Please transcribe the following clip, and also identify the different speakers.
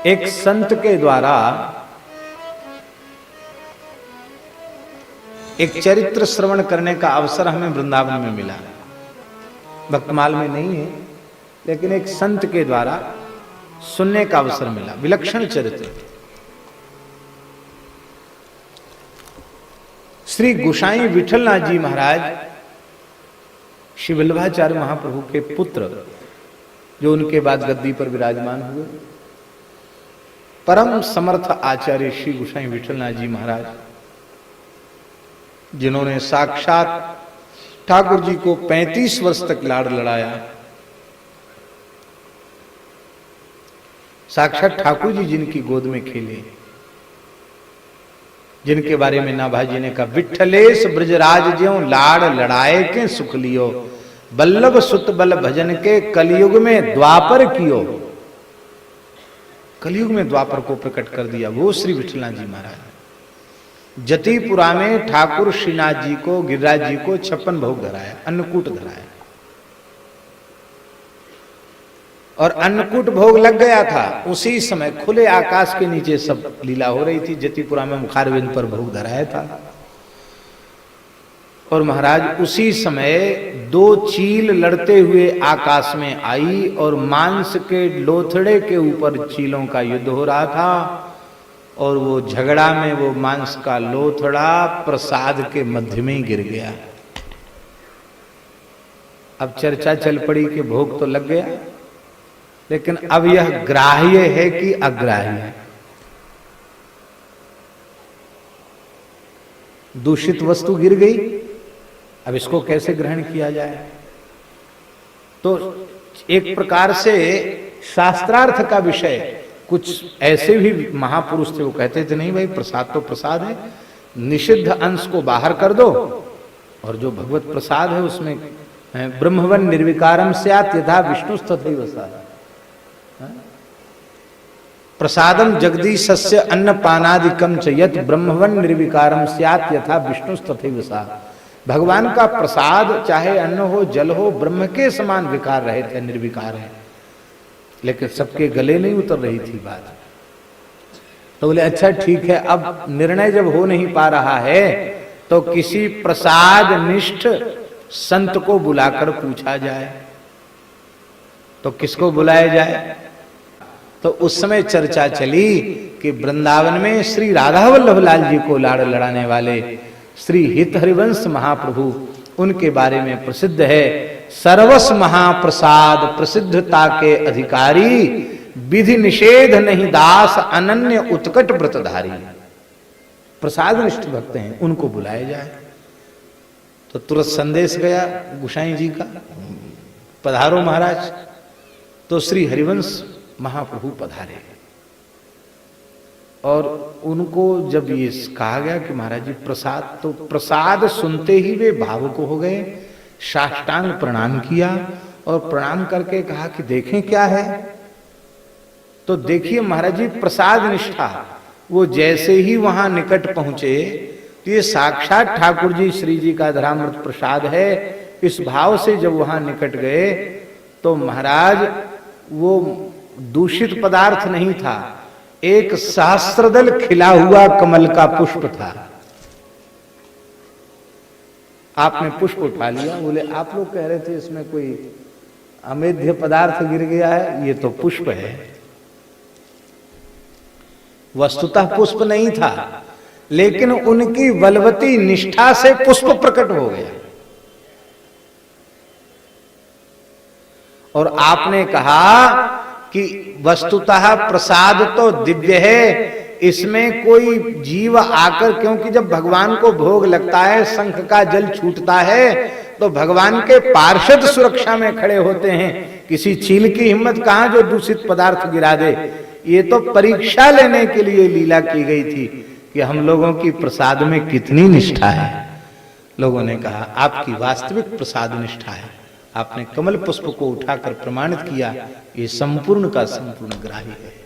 Speaker 1: एक संत के द्वारा एक चरित्र श्रवण करने का अवसर हमें वृंदावन में मिला। भक्तमाल में नहीं है, लेकिन एक संत के द्वारा सुनने का अवसर मिला। विलक्षण चरित्र। श्री गोसाई विठलनाथ जी महाराज श्री वल्लभाचार्य महाप्रभु के पुत्र, जो उनके बाद गद्दी पर विराजमान हुए, परम समर्थ आचार्य श्री गोसाई विठलनाथ जी महाराज, जिन्होंने साक्षात ठाकुर जी को 35 वर्ष तक लाड़ लड़ाया। साक्षात ठाकुर जी जिनकी गोद में खेले, जिनके बारे में नाभाजी ने कहा, विठलेश ब्रजराज ज्यों लाड़ लड़ाए के सुख लियो, बल्लभ सुत बल भजन के कलयुग में द्वापर कियो। कलयुग में द्वापर को प्रकट कर दिया वो श्री विठलनाथ जी महाराज। जतिपुरा में ठाकुर श्रीनाथ जी को, गिरिराज जी को 56 भोग धराया, अन्नकूट धराया, और अन्नकूट भोग लग गया था। उसी समय खुले आकाश के नीचे सब लीला हो रही थी। जतिपुरा में मुखारविंद पर भोग धराया था, और महाराज उसी समय 2 चील लड़ते हुए आकाश में आई, और मांस के लोथड़े के ऊपर चीलों का युद्ध हो रहा था, और वो झगड़ा में वो मांस का लोथड़ा प्रसाद के मध्य में ही गिर गया। अब चर्चा चल पड़ी कि भोग तो लग गया, लेकिन अब यह ग्राह्य है कि अग्राह्य है। दूषित वस्तु गिर गई, अब इसको कैसे ग्रहण किया जाए? तो एक प्रकार से शास्त्रार्थ का विषय, कुछ ऐसे भी महापुरुष थे, वो कहते थे नहीं भाई, प्रसाद तो प्रसाद है, निषिद्ध अंश को बाहर कर दो, और जो भगवत प्रसाद है उसमें ब्रह्मवन निर्विकारम स्यात् यथा विष्णु तथैव सा। प्रसादम जगदीशस्य अन्नपानादिकम च यत् ब्रह्मवन निर्विकारम स्यात् यथा विष्णु तथैव सा। भगवान का प्रसाद चाहे अन्न हो, जल हो, ब्रह्म के समान विकार रहित है, निर्विकार है। लेकिन सबके गले नहीं उतर रही थी बात। तो बोले अच्छा ठीक है, अब निर्णय जब हो नहीं पा रहा है तो किसी प्रसाद निष्ठ संत को बुलाकर पूछा जाए। तो किसको बुलाया जाए? तो उस समय चर्चा चली कि वृंदावन में श्री राधा वल्लभ लाल जी को लाड़ लड़ाने वाले श्री हित हरिवंश महाप्रभु, उनके बारे में प्रसिद्ध है, सर्वस महाप्रसाद प्रसिद्धता के अधिकारी, विधि निषेध नहीं दास अनन्य उत्कट व्रतधारी। प्रसाद निष्ठ भक्त हैं, उनको बुलाया जाए। तो तुरंत संदेश गया गोसाई जी का, पधारो महाराज। तो श्री हरिवंश महाप्रभु पधारे, और उनको जब ये कहा गया कि महाराज जी प्रसाद, तो प्रसाद सुनते ही वे भावुक हो गए, साष्टांग प्रणाम किया, और प्रणाम करके कहा कि देखें क्या है। तो देखिए महाराज जी प्रसाद निष्ठा, वो जैसे ही वहां निकट पहुंचे तो ये साक्षात ठाकुर जी श्री जी का धरामृत प्रसाद है। इस भाव से जब वहां निकट गए तो महाराज वो दूषित पदार्थ नहीं था, एक सहस्त्रदल खिला हुआ कमल का पुष्प था। आपने पुष्प उठा लिया, बोले आप लोग कह रहे थे इसमें कोई अमेध्य पदार्थ गिर गया है, ये तो पुष्प है। वस्तुतः पुष्प नहीं था, लेकिन उनकी बलवती निष्ठा से पुष्प प्रकट हो गया। और आपने कहा कि वस्तुतः प्रसाद तो दिव्य है, इसमें कोई जीव आकर, क्योंकि जब भगवान को भोग लगता है, शंख का जल छूटता है तो भगवान के पार्षद सुरक्षा में खड़े होते हैं। किसी चील की हिम्मत कहां जो दूषित पदार्थ गिरा दे। ये तो परीक्षा लेने के लिए लीला की गई थी कि हम लोगों की प्रसाद में कितनी निष्ठा है। लोगों ने कहा आपकी वास्तविक प्रसाद निष्ठा है। आपने कमल पुष्प को उठाकर प्रमाणित किया, ये संपूर्ण का संपूर्ण ग्राही है।